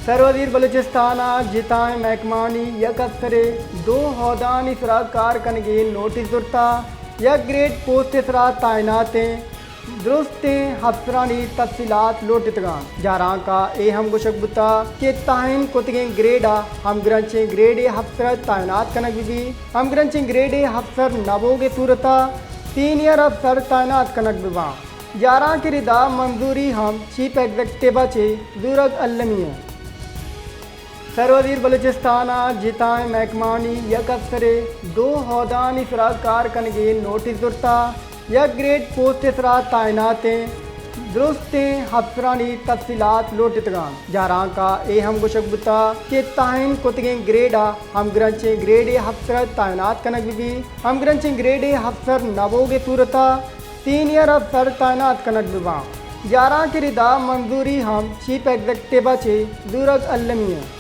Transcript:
सरवदीर बलूचिस्तान जिताएं महकमानी यक अफसरे दो हौदानी सरा कार कनगे नोटिस दुरता यक ग्रेड पोस्ट सरा तैनातें दुरुस्तें अफसरानी तफसीलात लोटितगान जारां का हम गुशक बुता के ताइन कुतगे ग्रेडा हम ग्रंचे ग्रेड अफसर तैनात कनक भी हम ग्रंचे ग्रेड अफसर नबोगे सूरता सीनियर अफसर तैनात कनक बिवा जारां की रिदा मंजूरी हम चीफ एग्जीक्यूटिव चे दुरग अलमिया सरवदीर बलूचिस्तान जिताएं महकमानी यक अफसरे दो हौदानी सरा कार कनगे नोटिस दुरता यक ग्रेड पोस्ट सरा तैनातें दुरुस्तें अफसरानी तफसीलात लोटितगान जारां का हम गुशक बुता के ताइन कुतगे ग्रेडा हम ग्रंचे ग्रेड अफसर तैनात कनक भी हम ग्रंचे ग्रेड अफसर नबोगे सूरता सीनियर अफसर तैनात कनक बिवा जारां की रिदा मंजूरी हम चीफ एग्जीक्यूटिव चे दुरग अलमिया